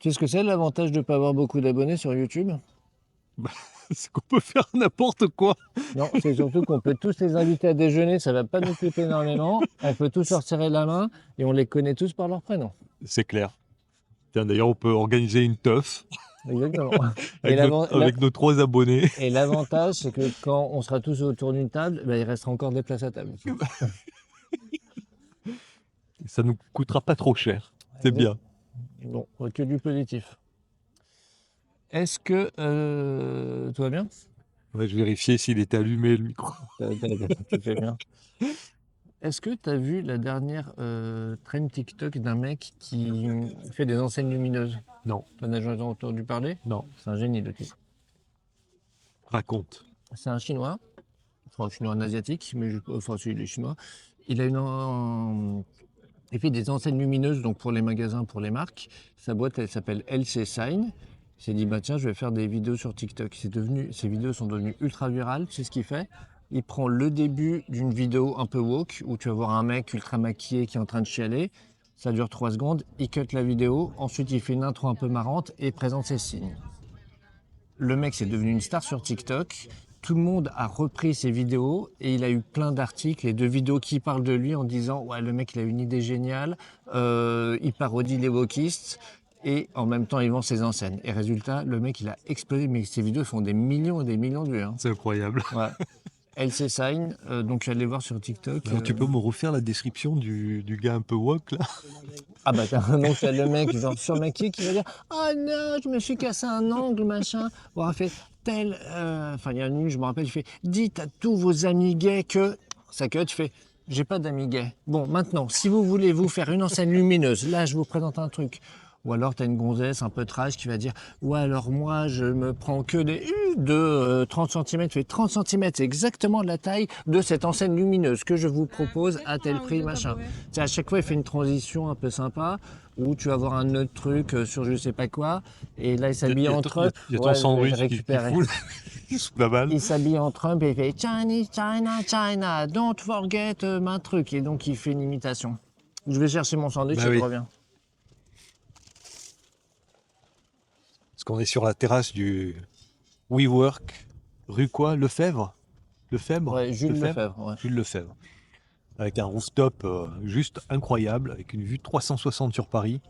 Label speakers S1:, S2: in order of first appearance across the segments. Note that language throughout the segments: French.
S1: Tu sais ce que c'est l'avantage de ne pas avoir beaucoup d'abonnés sur YouTube?
S2: Bah, c'est qu'on peut faire n'importe quoi.
S1: Non, c'est surtout qu'on peut tous les inviter à déjeuner, ça va pas nous coûter énormément. On peut tous leur serrer la main et on les connaît tous par leur prénom.
S2: C'est clair. Tiens, d'ailleurs, on peut organiser une teuf
S1: Exactement. Et
S2: avec, avec nos 3 abonnés.
S1: l'avantage, c'est que quand on sera tous autour d'une table, il restera encore des places à table.
S2: Ça nous coûtera pas trop cher. C'est bien.
S1: Bon, que du positif. Est-ce que tout va bien?
S2: Ouais, je vérifiais s'il était allumé le micro.
S1: Tu fais bien. Est-ce que tu as vu la dernière trend TikTok d'un mec qui fait des enseignes lumineuses?
S2: Non,
S1: T'en as jamais entendu parler?
S2: non.
S1: C'est un génie, le type.
S2: Raconte.
S1: C'est un Chinois, enfin un Chinois, un Asiatique, mais enfin si, il est chinois. Il a il fait des enseignes lumineuses donc pour les magasins, pour les marques. Sa boîte, elle s'appelle LC Sign. Il s'est dit, bah tiens, je vais faire des vidéos sur TikTok. Ces vidéos sont devenues ultra virales. C'est ce qu'il fait. Il prend le début d'une vidéo un peu woke, où tu vas voir un mec ultra maquillé qui est en train de chialer. Ça dure 3 secondes. Il cut la vidéo. Ensuite, il fait une intro un peu marrante et présente ses signes. Le mec, c'est devenu une star sur TikTok. Tout le monde a repris ses vidéos et il a eu plein d'articles et de vidéos qui parlent de lui en disant ouais, le mec il a une idée géniale, il parodie les wokistes et en même temps il vend ses enseignes. Et résultat, le mec il a explosé, mais ses vidéos font des millions et des millions de vues. Hein.
S2: C'est incroyable.
S1: Ouais. LC Sign, donc j'allais voir sur TikTok.
S2: Alors, tu peux me refaire la description du gars un peu woke, là?
S1: Ah bah donc t'as le mec genre surmaquillé qui va dire oh non je me suis cassé un ongle machin. Bon il fait tel enfin il y a une je me rappelle il fait dites à tous vos amis gays que ça que tu fais j'ai pas d'amis gays. Bon maintenant si vous voulez vous faire une enseigne lumineuse là je vous présente un truc. Ou alors t'as une gonzesse un peu trash qui va dire ouais alors moi je me prends que des de 30 cm, tu fais 30 cm, c'est exactement la taille de cette enseigne lumineuse que je vous propose à tel prix machin. Tu sais, à chaque fois il fait une transition un peu sympa où tu vas voir un autre truc sur je sais pas quoi et là il s'habille en Trump.
S2: Il y a ton
S1: Ouais,
S2: sandwich
S1: j'ai
S2: qui
S1: récupéré.
S2: fout. C'est pas mal.
S1: Il s'habille en Trump et il fait Chinese, China, China, don't forget my truc et donc il fait une imitation. Je vais chercher mon sandwich
S2: Bah
S1: et je
S2: oui.
S1: reviens.
S2: Parce qu'on est sur la terrasse du WeWork, rue quoi? Lefebvre? Lefebvre?
S1: Ouais, Jules Lefebvre. Ouais.
S2: Jules Lefebvre. Avec un rooftop juste incroyable, avec une vue 360 sur Paris.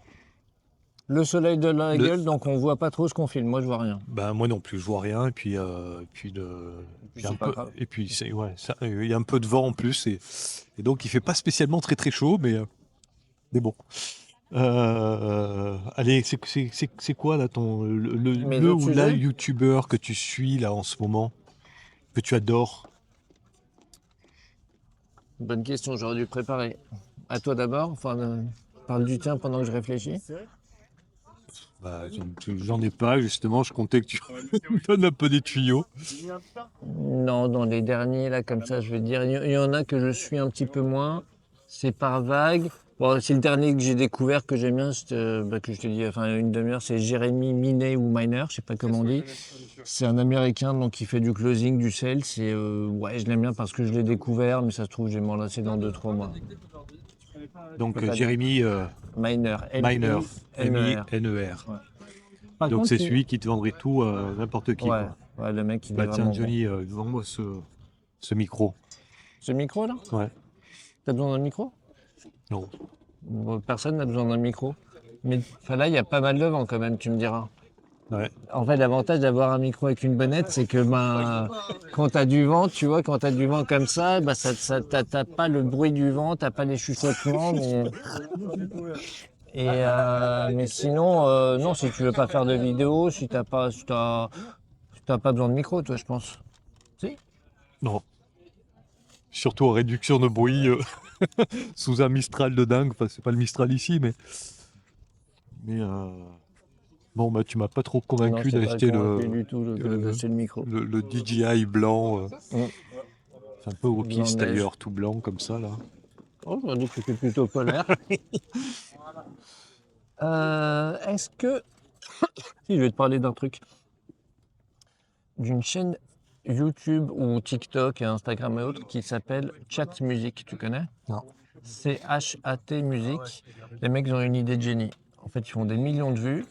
S1: Le soleil de la gueule, donc on voit pas trop ce qu'on filme. Moi je vois rien.
S2: Ben, moi non plus, je vois rien. Et puis,
S1: C'est pas grave.
S2: et puis il y a un peu de vent en plus. Et donc il fait pas spécialement très très chaud, mais bon. Allez, c'est quoi là
S1: Mais
S2: le
S1: d'autres
S2: ou la
S1: sujets
S2: youtubeur que tu suis là en ce moment, que tu adores?
S1: Bonne question, j'aurais dû préparer. À toi d'abord, enfin, parle du tien pendant que je réfléchis.
S2: Bah, j'en ai pas justement, je comptais que tu me donnes un peu des tuyaux.
S1: Non, dans les derniers, là, comme ça, je vais te dire, il y en a que je suis un petit peu moins. C'est par vague. Bon, c'est le dernier que j'ai découvert que j'aime bien, que je te dis, enfin, une demi-heure, c'est Jérémy Minet ou Miner, je sais pas comment on dit. C'est un Américain, donc qui fait du closing, du sales. Ouais, je l'aime bien parce que je l'ai découvert, mais ça se trouve, je vais m'en lasser dans 2-3 mois.
S2: Donc
S1: Je peux pas dire.
S2: Jérémy
S1: Miner,
S2: Miner,
S1: M-I-N-E-R.
S2: M-I-N-E-R.
S1: Ouais. Par
S2: Donc
S1: contre,
S2: c'est celui qui te vendrait tout à n'importe qui,
S1: ouais,
S2: quoi.
S1: ouais, le mec, il est
S2: Bah tiens,
S1: vraiment bon.
S2: Johnny, vends-moi ce micro.
S1: Ce micro, là?
S2: Ouais.
S1: T'as besoin d'un micro?
S2: Non.
S1: Bon, personne n'a besoin d'un micro. Mais enfin, là, il y a pas mal de vent quand même, tu me diras.
S2: Ouais.
S1: En fait, l'avantage d'avoir un micro avec une bonnette, c'est que ben, quand tu as du vent, tu vois, quand tu as du vent comme ça, ben, t'as pas le bruit du vent, t'as pas les chuchotements. Mais sinon, non, si tu veux pas faire de vidéo, si t'as pas besoin de micro, toi, je pense. Si?
S2: Non. Surtout en réduction de bruit sous un Mistral de dingue. Enfin, c'est pas le Mistral ici, mais bon, bah tu m'as pas trop
S1: Non,
S2: convaincu
S1: je t'ai pas
S2: d'acheter
S1: convaincu du tout d'acheter le micro.
S2: le DJI blanc.
S1: Mm.
S2: C'est un peu wokiste
S1: Blanc-neige.
S2: d'ailleurs, tout blanc comme ça là.
S1: Oh, j'aurais dit que c'était plutôt polaire. Est-ce que... Si, je vais te parler d'un truc. D'une chaîne YouTube ou TikTok et Instagram et autres qui s'appelle Chat Music, tu connais?
S2: Non.
S1: C-H-A-T Music. Les mecs ils ont une idée de génie. En fait, ils font des millions de vues.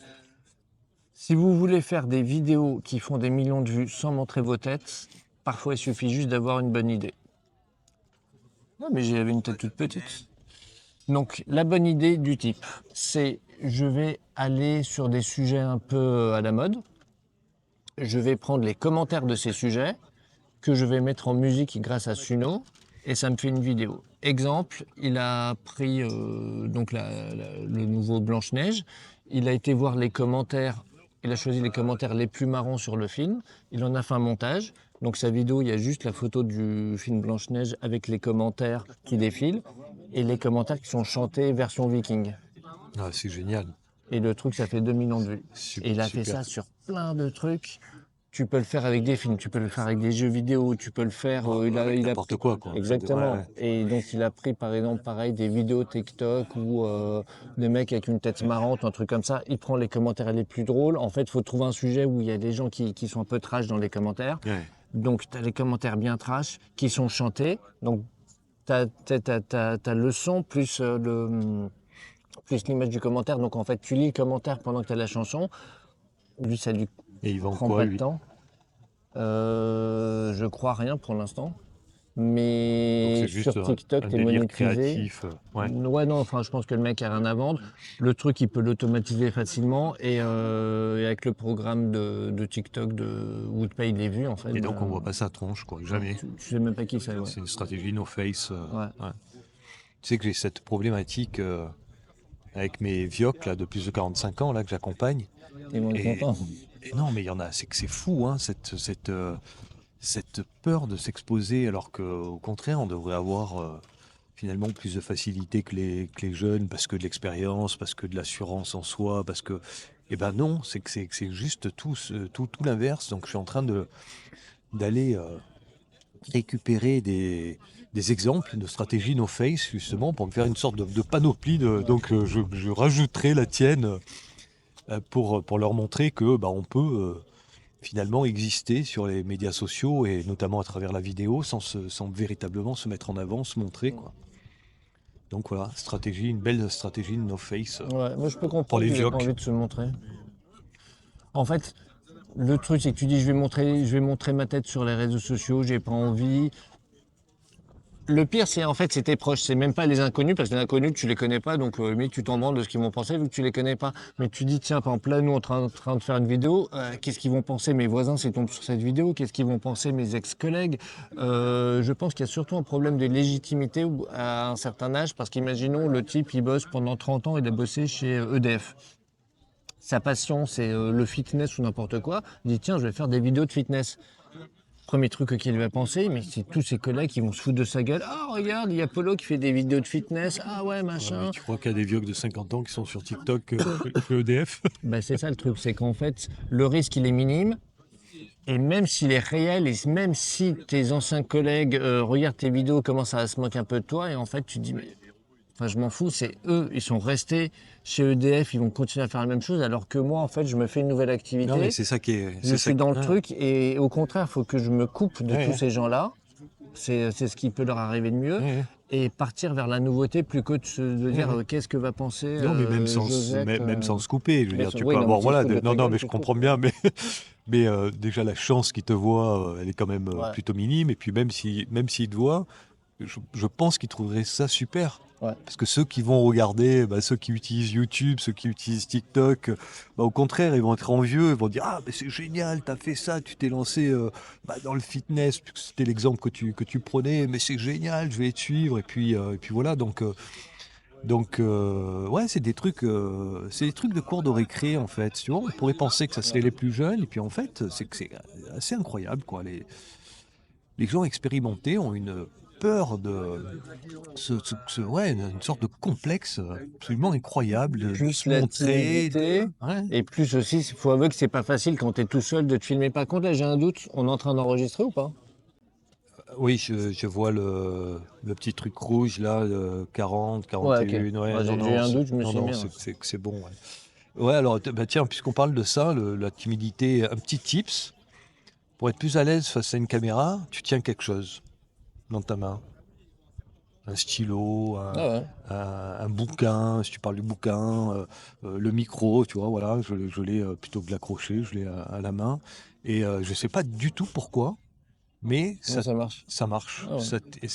S1: Si vous voulez faire des vidéos qui font des millions de vues sans montrer vos têtes, parfois il suffit juste d'avoir une bonne idée. Non, mais j'avais une tête toute petite. Donc la bonne idée du type, c'est je vais aller sur des sujets un peu à la mode. Je vais prendre les commentaires de ces sujets que je vais mettre en musique grâce à Suno et ça me fait une vidéo. Exemple, il a pris donc le nouveau Blanche-Neige, il a été voir les commentaires, il a choisi les commentaires les plus marrants sur le film, il en a fait un montage. Donc sa vidéo, il y a juste la photo du film Blanche-Neige avec les commentaires qui défilent et les commentaires qui sont chantés version viking.
S2: Ah, c'est génial.
S1: Et le truc, ça fait 2 millions de vues. Et il a fait
S2: Super.
S1: ça sur plein de trucs. Tu peux le faire avec des films, tu peux le faire avec des jeux vidéo, tu peux le faire. Il a
S2: N'importe quoi, quoi.
S1: Exactement.
S2: Ouais.
S1: Et donc il a pris par exemple pareil des vidéos TikTok ou des mecs avec une tête marrante, un truc comme ça. Il prend les commentaires les plus drôles. En fait, il faut trouver un sujet où il y a des gens qui sont un peu trash dans les commentaires.
S2: Ouais.
S1: Donc tu as les commentaires bien trash qui sont chantés. Donc tu as le son plus l'image du commentaire. Donc en fait, tu lis le commentaire pendant que tu as la chanson. Lui, ça lui
S2: Et il vend
S1: prend
S2: quoi,
S1: pas de
S2: lui?
S1: temps. Je crois rien pour l'instant.
S2: Donc
S1: Mais
S2: c'est juste
S1: sur TikTok,
S2: un
S1: t'es
S2: délire
S1: monétisé.
S2: créatif. Ouais.
S1: Ouais, non, enfin, je pense que le mec a rien à vendre. Le truc, il peut l'automatiser facilement. Et avec le programme de TikTok où te paye des vues, en fait.
S2: Et donc on voit pas sa tronche, quoi. Jamais.
S1: Tu sais même pas qui c'est, ouais.
S2: C'est une stratégie no face.
S1: Ouais.
S2: Ouais. Tu sais que j'ai cette problématique avec mes viocs là, de plus de 45 ans là, que j'accompagne.
S1: Ils vont être
S2: Et,
S1: contents.
S2: et non, mais il y en a, c'est que c'est fou, hein, cette peur de s'exposer, alors qu'au contraire, on devrait avoir finalement plus de facilité que les jeunes, parce que de l'expérience, parce que de l'assurance en soi, parce que. Eh ben non, c'est juste tout l'inverse. Donc je suis en train d'aller récupérer des exemples de stratégies no face justement pour me faire une sorte de panoplie. Donc je rajouterai la tienne pour leur montrer que bah, on peut finalement exister sur les médias sociaux et notamment à travers la vidéo sans véritablement se mettre en avant, se montrer quoi. Donc voilà, une belle stratégie de no face
S1: Ouais, moi, je peux
S2: pour
S1: comprendre
S2: les
S1: qu'il ait pas
S2: viocs.
S1: envie de se montrer. En fait, le truc, c'est que tu dis, je vais montrer ma tête sur les réseaux sociaux, j'ai pas envie. Le pire, c'est en fait, c'est tes proches, c'est même pas les inconnus, parce que les inconnus, tu les connais pas, donc mais tu t'en branles de ce qu'ils vont penser vu que tu les connais pas. Mais tu dis, tiens, par exemple, là, nous, en train de faire une vidéo, qu'est-ce qu'ils vont penser mes voisins s'ils tombent sur cette vidéo? Qu'est-ce qu'ils vont penser mes ex-collègues? Je pense qu'il y a surtout un problème de légitimité à un certain âge, parce qu'imaginons, le type, il bosse pendant 30 ans, il a bossé chez EDF. Sa passion, c'est le fitness ou n'importe quoi. Il dit, tiens, je vais faire des vidéos de fitness. Premier truc qu'il va penser, mais c'est tous ses collègues qui vont se foutre de sa gueule. Ah, regarde, il y a Polo qui fait des vidéos de fitness. Ah ouais,
S2: Ouais, mais
S1: machin.
S2: tu crois qu'il y a des viocs de 50 ans qui sont sur TikTok chez EDF?
S1: Ben, c'est ça le truc, c'est qu'en fait, le risque, il est minime. Et même s'il est réel, et même si tes anciens collègues regardent tes vidéos, commencent à se moquer un peu de toi, et en fait, tu te dis, mais enfin, je m'en fous, c'est eux, ils sont restés chez EDF, ils vont continuer à faire la même chose, alors que moi, en fait, je me fais une nouvelle activité.
S2: Non mais c'est ça qui est.
S1: Je suis dans le
S2: Ah,
S1: truc, et au contraire, il faut que je me coupe de
S2: ouais,
S1: tous
S2: ouais.
S1: ces gens-là. C'est ce qui peut leur arriver de mieux.
S2: Ouais, ouais.
S1: Et partir vers la nouveauté plus que de dire
S2: Ouais, ouais.
S1: qu'est-ce que va penser
S2: Non, mais
S1: Josette.
S2: même sans se couper, je veux
S1: Bien
S2: dire,
S1: sûr,
S2: tu
S1: oui,
S2: peux
S1: non, mais
S2: avoir,
S1: s'ils se
S2: voilà,
S1: foutent de ta
S2: non, non,
S1: gueule,
S2: mais
S1: tu
S2: je
S1: te
S2: comprends
S1: coupes.
S2: bien, mais déjà la chance qu'il te voit, elle est quand même
S1: Ouais,
S2: plutôt minime, et puis même s'il te voit, je pense qu'il trouverait ça super.
S1: ouais.
S2: Parce que ceux qui vont regarder, bah, ceux qui utilisent YouTube, ceux qui utilisent TikTok, bah, au contraire, ils vont être envieux, ils vont dire ah mais c'est génial, t'as fait ça, tu t'es lancé bah, dans le fitness, puisque c'était l'exemple que tu prenais, mais c'est génial, je vais te suivre et puis voilà donc ouais c'est des trucs de cours de récré en fait. Tu vois, on pourrait penser que ça serait les plus jeunes et puis en fait c'est assez incroyable quoi. Les gens expérimentés ont une peur de ouais, une sorte de complexe absolument incroyable de
S1: Plus
S2: se
S1: la
S2: montrer.
S1: timidité,
S2: Ouais.
S1: et plus aussi, il faut avouer que c'est pas facile quand t'es tout seul de te filmer. Par contre, là, j'ai un doute, on est en train d'enregistrer ou pas?
S2: Oui, je vois le petit truc rouge là, 40,
S1: Ouais, ok.
S2: 41. Ouais,
S1: Ouais, j'ai eu un doute, je me suis mis. Ouais.
S2: c'est bon. Ouais, ouais alors, bah, tiens, puisqu'on parle de ça, la timidité, un petit tips pour être plus à l'aise face à une caméra, tu tiens quelque chose dans ta main. un stylo,
S1: Ah ouais.
S2: un bouquin, si tu parles du bouquin, le micro, tu vois, voilà, je l'ai plutôt que de l'accrocher, je l'ai à la main. Et je ne sais pas du tout pourquoi, mais
S1: Ouais, ça marche.
S2: ça marche,
S1: Ah ouais.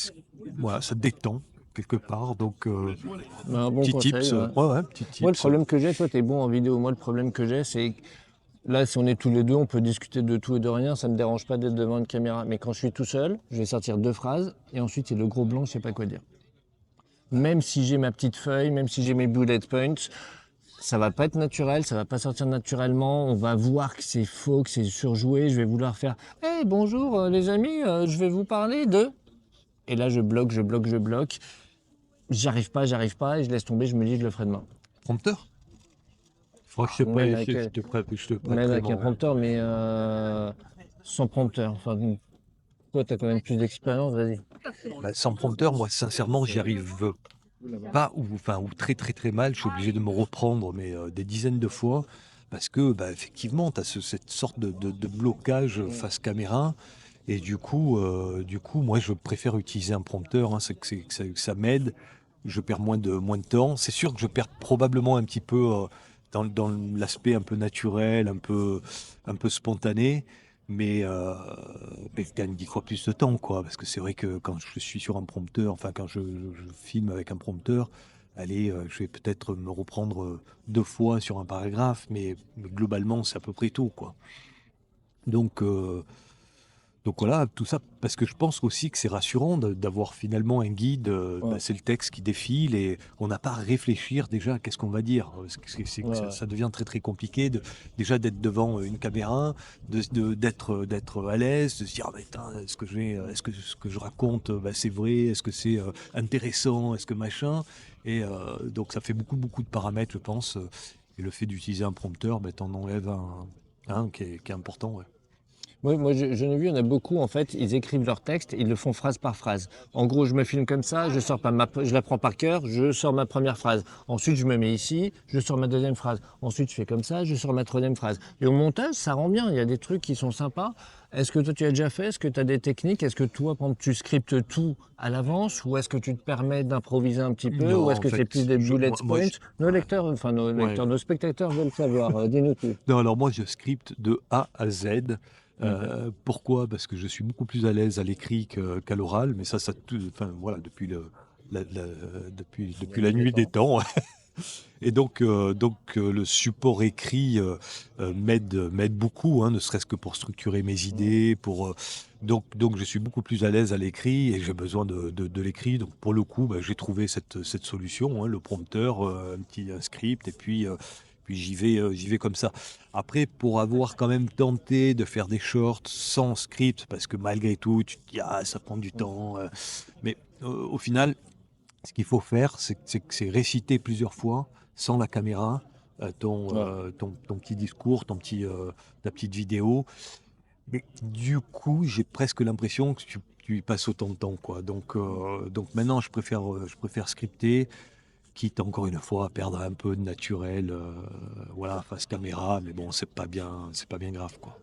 S2: voilà, ça te détend quelque part. Donc,
S1: Mais un bon
S2: petit
S1: conseil,
S2: tips,
S1: ouais.
S2: ouais, ouais, petit
S1: Moi, le
S2: tips.
S1: problème que j'ai, toi, t'es bon en vidéo. Moi, le problème que j'ai, c'est que là, si on est tous les deux, on peut discuter de tout et de rien. Ça me dérange pas d'être devant une caméra. Mais quand je suis tout seul, je vais sortir deux phrases et ensuite, c'est le gros blanc, je sais pas quoi dire. Même si j'ai ma petite feuille, même si j'ai mes bullet points, ça va pas être naturel, ça va pas sortir naturellement. On va voir que c'est faux, que c'est surjoué. Je vais vouloir faire hey, bonjour les amis, je vais vous parler de. Et là, je bloque, je bloque, je bloque. J'arrive pas et je laisse tomber. Je me dis, je le ferai demain.
S2: Prompteur? Il faudra que
S1: Même avec,
S2: je te
S1: même
S2: prêterai
S1: avec un
S2: mon.
S1: prompteur, mais sans prompteur. Enfin, toi, tu as quand même plus d'expérience, vas-y.
S2: Bah, sans prompteur, moi, sincèrement, j'y arrive pas ou très très très mal. Je suis obligé de me reprendre, mais des dizaines de fois, parce que bah, effectivement, tu as cette sorte de blocage face caméra. Et du coup, moi, je préfère utiliser un prompteur. Hein, que ça m'aide. Je perds moins de temps. C'est sûr que je perds probablement un petit peu dans l'aspect un peu naturel, un peu spontané. Mais je gagne 10 fois plus de temps, quoi. Parce que c'est vrai que quand je suis sur un prompteur, enfin, quand je filme avec un prompteur, allez, je vais peut-être me reprendre deux fois sur un paragraphe, mais globalement, c'est à peu près tout, quoi. Donc, euh, donc voilà, tout ça, parce que je pense aussi que c'est rassurant d'avoir finalement un guide,
S1: Ouais,
S2: c'est le texte qui défile et on n'a pas à réfléchir déjà à qu'est-ce qu'on va dire. Parce que
S1: ouais, ouais.
S2: ça devient très très compliqué déjà d'être devant une caméra, d'être à l'aise, de se dire ah, mais putain, est-ce que ce que je raconte c'est vrai, est-ce que c'est intéressant, est-ce que machin. Et donc ça fait beaucoup de paramètres, je pense. Et le fait d'utiliser un prompteur, t'en enlèves un qui est important. Ouais.
S1: Moi je l'ai vu, il y en a beaucoup, en fait, ils écrivent leur texte, ils le font phrase par phrase. En gros, je me filme comme ça, je sors pas je l'apprends par cœur, je sors ma première phrase. Ensuite, je me mets ici, je sors ma deuxième phrase. Ensuite, je fais comme ça, je sors ma troisième phrase. Et au montage, ça rend bien, il y a des trucs qui sont sympas. Est-ce que toi, tu as déjà fait? Est-ce que tu as des techniques? Est-ce que toi, par exemple, tu scriptes tout à l'avance? Ou est-ce que tu te permets d'improviser un petit peu? Ou
S2: Non,
S1: est-ce
S2: en
S1: que c'est
S2: fait,
S1: plus des bullet
S2: moi,
S1: points? Nos
S2: ouais,
S1: lecteurs, enfin nos
S2: ouais.
S1: lecteurs, nos spectateurs veulent savoir. Dis-nous tout.
S2: Non, alors moi, je scripte de A à Z.
S1: Mhm.
S2: Pourquoi? Parce que je suis beaucoup plus à l'aise à l'écrit qu'à l'oral, mais enfin, voilà, depuis
S1: La
S2: la
S1: nuit des
S2: nuit des
S1: temps.
S2: temps. Et le support écrit m'aide beaucoup, hein, ne serait-ce que pour structurer mes idées, donc je suis beaucoup plus à l'aise à l'écrit et j'ai besoin de l'écrit. Donc pour le coup, bah, j'ai trouvé cette solution, hein, le prompteur, un script, et puis j'y vais comme ça. Après, pour avoir quand même tenté de faire des shorts sans script, parce que malgré tout, tu te dis, ah, ça prend du temps. Mais au final, ce qu'il faut faire, c'est réciter plusieurs fois, sans la caméra,
S1: Ouais.
S2: ton petit discours, ta petite vidéo. Mais du coup, j'ai presque l'impression que tu y passes autant de temps, quoi. Donc maintenant, je préfère scripter, quitte encore une fois à perdre un peu de naturel, voilà, face caméra. Mais bon, c'est pas bien grave, quoi.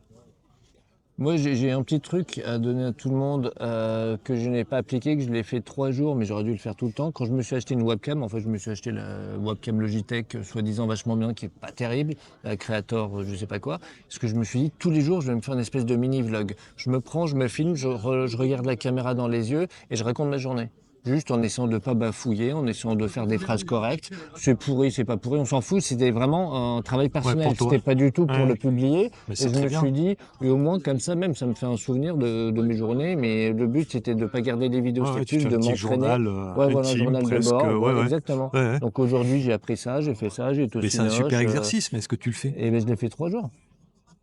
S1: Moi, j'ai un petit truc à donner à tout le monde que je n'ai pas appliqué, que je l'ai fait 3 jours, mais j'aurais dû le faire tout le temps. Quand je me suis acheté une webcam, en fait, je me suis acheté la webcam Logitech, soi-disant vachement bien, qui est pas terrible, la Creator, je sais pas quoi. Parce que je me suis dit, tous les jours, je vais me faire une espèce de mini-vlog. Je me prends, je me filme, je regarde la caméra dans les yeux et je raconte ma journée. Juste en essayant de ne pas bafouiller, en essayant de faire des phrases correctes. C'est pourri, c'est pas pourri, on s'en fout. C'était vraiment un travail
S2: Ouais,
S1: personnel.
S2: pour
S1: C'était
S2: toi.
S1: pas du tout pour le
S2: Ouais.
S1: publier.
S2: Mais
S1: Et
S2: c'est
S1: je
S2: très
S1: me
S2: bien.
S1: suis dit, et au moins comme ça même, ça me fait un souvenir de mes journées. Mais le but, c'était de ne pas garder des vidéos
S2: Ouais, ouais, tu te
S1: statues,
S2: fais un
S1: de
S2: petit
S1: m'entraîner.
S2: journal
S1: Ouais, voilà, un
S2: intime
S1: journal de
S2: presque.
S1: bord,
S2: Ouais,
S1: ouais,
S2: ouais.
S1: exactement.
S2: Ouais, ouais.
S1: Donc aujourd'hui, j'ai appris ça, j'ai fait ça, j'ai été au
S2: Mais c'est un
S1: Cinoche.
S2: super exercice, mais est-ce que tu le fais?
S1: Et ben, je l'ai fait 3 jours.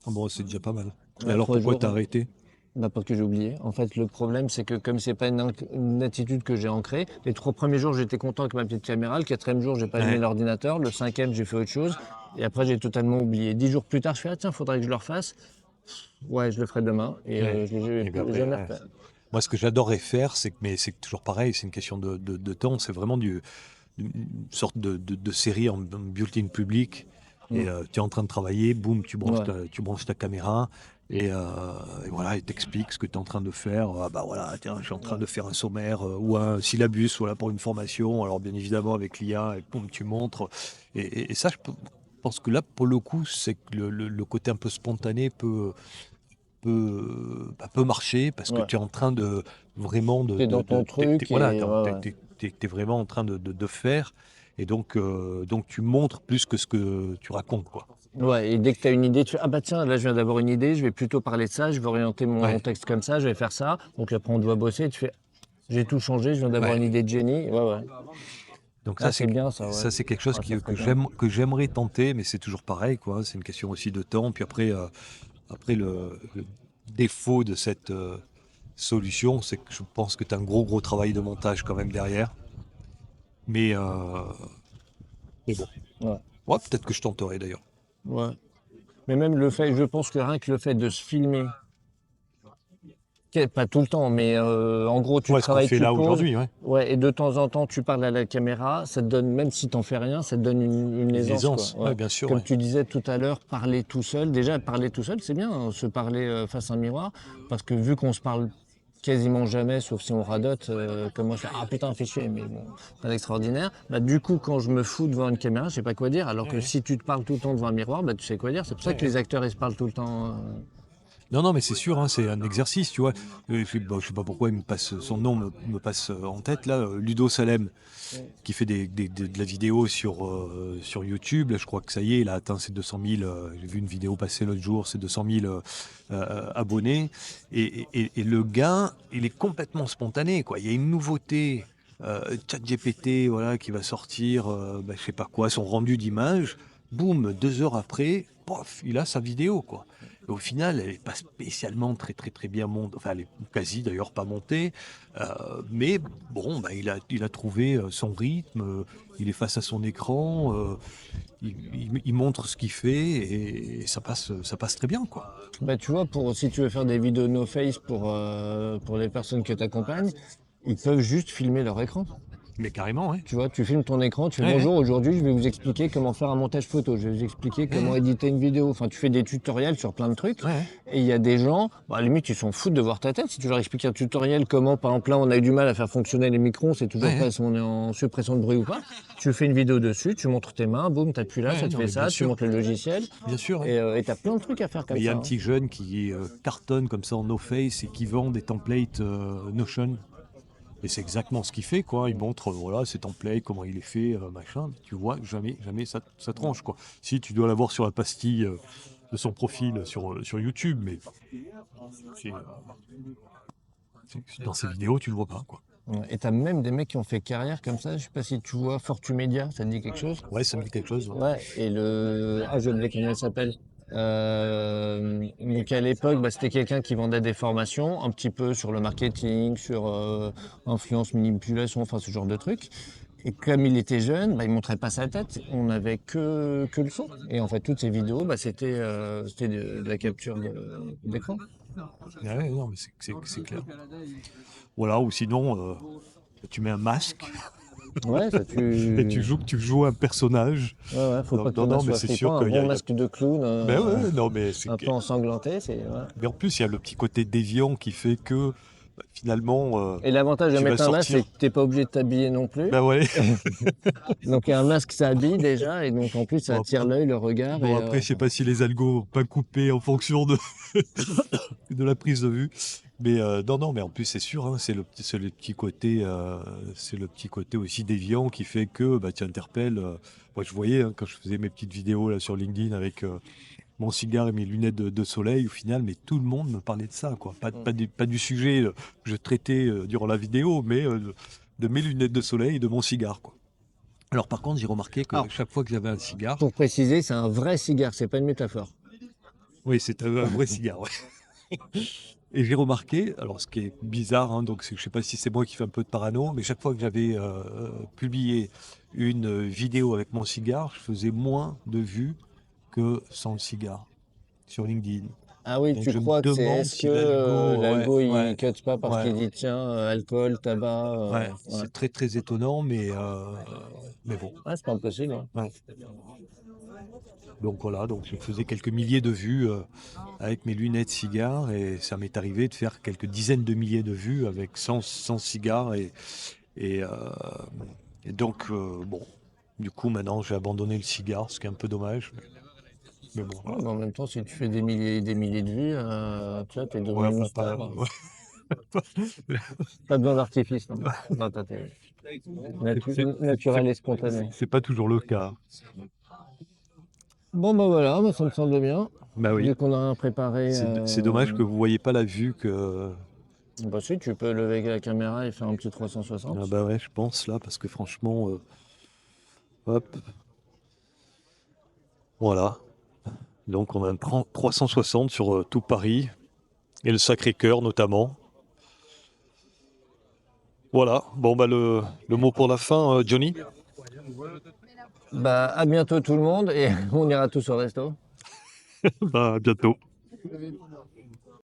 S2: Ah bon, c'est déjà pas mal. Mais
S1: Ouais,
S2: alors
S1: trois
S2: pourquoi
S1: jours.
S2: t'as arrêté?
S1: Bah, parce que j'ai oublié. En fait, le problème, c'est que comme c'est pas une attitude que j'ai ancrée, les 3 premiers jours, j'étais content avec ma petite caméra. Le quatrième jour, j'ai pas allumé
S2: Ouais.
S1: l'ordinateur. Le cinquième, j'ai fait autre chose. Et après, j'ai totalement oublié. 10 jours plus tard, je fais, ah tiens, faudrait que je le refasse. Ouais, je le ferai demain. Et
S2: Ouais.
S1: je l'ai
S2: Et puis après,
S1: jamais
S2: ouais.
S1: refait.
S2: Moi, ce que j'adorerais faire, mais c'est toujours pareil, c'est une question de temps, c'est vraiment une sorte de série en built-in public. Et
S1: Mm.
S2: tu es en train de travailler, boum,
S1: Ouais.
S2: tu branches ta caméra. Et voilà, il t'explique ce que tu es en train de faire. Ah bah voilà, tiens, je suis en train de faire un sommaire ou un syllabus, voilà, pour une formation. Alors bien évidemment avec l'IA, et boum, tu montres. Et ça, pense que là, pour le coup, c'est que le côté un peu spontané peut marcher parce que
S1: Ouais.
S2: tu es en train de vraiment
S1: T'es dans ton truc
S2: voilà,
S1: et ouais, ouais.
S2: t'es vraiment en train de faire. Et donc tu montres plus que ce que tu racontes, quoi.
S1: Ouais, et dès que tu as une idée, tu fais ah bah tiens, là je viens d'avoir une idée, je vais plutôt parler de ça, je vais orienter mon
S2: Ouais,
S1: texte comme ça, je vais faire ça. Donc après on doit bosser, tu fais j'ai tout changé, je viens d'avoir une
S2: ouais.
S1: idée de génie. Ouais, ouais.
S2: Donc
S1: Ah, c'est bien ça, ouais.
S2: ça, c'est quelque chose
S1: Ouais, ça serait
S2: que
S1: bien.
S2: que j'aimerais tenter, mais c'est toujours pareil, quoi. C'est une question aussi de temps. Puis après, après le défaut de cette solution, c'est que je pense que tu as un gros travail de montage quand même derrière. Mais, mais bon,
S1: Ouais.
S2: ouais, peut-être que je tenterai d'ailleurs.
S1: Ouais. Mais même le fait, je pense que rien que le fait de se filmer, pas tout le temps, mais en gros, tu
S2: Ouais, ce qu'on
S1: travailles,
S2: fait
S1: tu
S2: là
S1: poses,
S2: aujourd'hui, ouais.
S1: ouais, et de temps en temps, tu parles à la caméra, ça te donne, même si t'en fais rien, ça te donne une
S2: Une
S1: aisance, quoi.
S2: aisance,
S1: Ouais.
S2: ouais, bien sûr,
S1: Comme
S2: ouais.
S1: tu disais tout à l'heure, parler tout seul, déjà, parler tout seul, c'est bien, hein, se parler face à un miroir, parce que vu qu'on se parle quasiment jamais, sauf si on radote, comme moi je fais ah putain, fais chier, mais bon, pas d'extraordinaire. Bah, du coup, quand je me fous devant une caméra, je sais pas quoi dire, alors que
S2: Ouais,
S1: si tu te parles tout le temps devant un miroir, bah, tu sais quoi dire. C'est pour ça
S2: ouais,
S1: que
S2: ouais.
S1: les acteurs ils se parlent tout le temps.
S2: Non, non, mais c'est sûr, hein, c'est un exercice, tu vois. Je sais pas pourquoi il me passe, son nom me passe en tête, là, Ludo Salem, qui fait de la vidéo sur YouTube. Là, je crois que ça y est, il a atteint ses 200 000. J'ai vu une vidéo passer l'autre jour, ses 200 000 abonnés. Et le gars, il est complètement spontané, quoi. Il y a une nouveauté, ChatGPT, voilà, qui va sortir, bah, je sais pas quoi, son rendu d'image. Boum, 2 heures après, pof, il a sa vidéo, quoi. Et au final, elle n'est pas spécialement très bien montée, enfin, elle est quasi d'ailleurs pas montée. Mais bon, bah, il a trouvé son rythme, il est face à son écran, il montre ce qu'il fait et ça passe très bien, quoi.
S1: Bah, tu vois, si tu veux faire des vidéos no face pour les personnes que tu accompagnes, ils peuvent juste filmer leur écran.
S2: Mais carrément, ouais.
S1: Tu vois, tu filmes ton écran, tu fais
S2: Ouais, ouais,
S1: bonjour, aujourd'hui je vais vous expliquer comment faire un montage photo, je vais vous expliquer comment
S2: ouais,
S1: éditer une vidéo. Enfin, tu fais des tutoriels sur plein de trucs.
S2: ouais,
S1: Et il y a des gens, bah, à la limite, ils s'en foutent de voir ta tête. Si tu leur expliques un tutoriel, comment, par exemple, là, on a eu du mal à faire fonctionner les micros, c'est toujours
S2: ouais,
S1: pas si on est en suppression de bruit ou pas. Tu fais une vidéo dessus, tu montres tes mains, boum, t'appuies là,
S2: ouais,
S1: ça
S2: ouais,
S1: te
S2: non,
S1: fait
S2: mais
S1: ça, tu montres le logiciel.
S2: bien sûr, ouais.
S1: Et t'as plein de trucs à faire
S2: Mais
S1: comme
S2: il y a
S1: ça,
S2: un
S1: hein.
S2: petit jeune qui cartonne comme ça en no face et qui vend des templates Notion. Et c'est exactement ce qu'il fait, quoi. Il montre, voilà, ses templates, comment il est fait, machin. Mais tu vois jamais ça tranche, quoi. Si, tu dois l'avoir sur la pastille de son profil sur YouTube, mais c'est, dans ses vidéos, tu le vois pas, quoi.
S1: Ouais. Et t'as même des mecs qui ont fait carrière comme ça. Je sais pas si tu vois Fortumedia, ça te dit quelque chose?
S2: Ouais, ça me dit quelque chose, ouais.
S1: Ouais, et ah, je sais comment elle s'appelle. Donc à l'époque, bah, c'était quelqu'un qui vendait des formations, un petit peu sur le marketing, sur influence, manipulation, enfin ce genre de trucs. Et comme il était jeune, bah, il montrait pas sa tête, on n'avait que le son. Et en fait, toutes ces vidéos, bah, c'était de la capture d'écran.
S2: Ouais, ouais, non, mais c'est clair. Voilà, ou sinon, tu mets un masque
S1: Ouais, ça
S2: et
S1: tu.
S2: tu joues un personnage.
S1: Ouais, ouais, faut
S2: Non,
S1: pas que
S2: non,
S1: le
S2: non,
S1: masque
S2: mais
S1: soit
S2: c'est sûr
S1: flippant, un
S2: qu'il
S1: bon
S2: y a...
S1: masque de clown,
S2: Ben ouais, non, mais
S1: un peu ensanglanté, c'est. Ouais.
S2: Mais en plus, il y a le petit côté déviant qui fait que bah, finalement,
S1: Et l'avantage de
S2: tu vas
S1: mettre un masque, c'est
S2: sortir.
S1: que t'es pas obligé de t'habiller non plus.
S2: Ben ouais.
S1: Donc un masque, ça habille déjà, et donc en plus, ça
S2: Bon,
S1: attire l'œil, le regard.
S2: bon, après, je sais pas si les algos ont pas coupé en fonction de la prise de vue. Mais non, non, mais en plus, c'est sûr, hein, c'est le petit côté aussi déviant qui fait que bah, tu interpelles. Moi, je voyais hein, quand je faisais mes petites vidéos là, sur LinkedIn avec mon cigare et mes lunettes de soleil, au final, mais tout le monde me parlait de ça, quoi. Pas du sujet que je traitais durant la vidéo, mais de mes lunettes de soleil et de mon cigare, quoi. Alors par contre, j'ai remarqué que
S1: Alors,
S2: chaque fois que j'avais un cigare,
S1: pour préciser, c'est un vrai cigare, c'est pas une métaphore.
S2: oui, c'est un vrai cigare, ouais. Et j'ai remarqué, alors ce qui est bizarre, hein, donc je sais pas si c'est moi qui fais un peu de parano, mais chaque fois que j'avais publié une vidéo avec mon cigare, je faisais moins de vues que sans le cigare sur LinkedIn.
S1: Ah oui,
S2: Donc
S1: tu
S2: je me
S1: crois que c'est.
S2: demande
S1: Est-ce que
S2: si l'algo,
S1: l'algo il
S2: ouais,
S1: cut pas parce
S2: ouais,
S1: qu'il dit tiens, alcool, tabac.
S2: ouais,
S1: Ouais.
S2: c'est très étonnant, mais bon.
S1: Ouais, c'est pas impossible, hein.
S2: Ouais. Donc voilà, donc je faisais quelques milliers de vues avec mes lunettes cigares et ça m'est arrivé de faire quelques dizaines de milliers de vues avec 100 cigares et, euh, et donc bon, du coup maintenant j'ai abandonné le cigare, ce qui est un peu dommage, mais bon
S1: Ouais,
S2: voilà.
S1: mais en même temps, si tu fais des milliers et des milliers de vues, tu vois, t'es
S2: Ouais,
S1: devenu une
S2: enfin,
S1: star. Pas besoin d'artifice dans ta télé. Naturel et spontané.
S2: c'est pas toujours le cas.
S1: Bon, bah voilà, bah, ça me semble bien.
S2: Bah oui,
S1: Vu qu'on a rien préparé,
S2: c'est dommage que vous voyez pas la vue que.
S1: bah si, tu peux lever la caméra et faire un petit
S2: Ah
S1: 360.
S2: bah ouais, je pense là, parce que franchement, hop, voilà. Donc on a un 360 sur tout Paris et le Sacré-Cœur notamment. Voilà, bon bah le mot pour la fin, Johnny.
S1: Bah à bientôt tout le monde et on ira tous au resto.
S2: Bah à bientôt.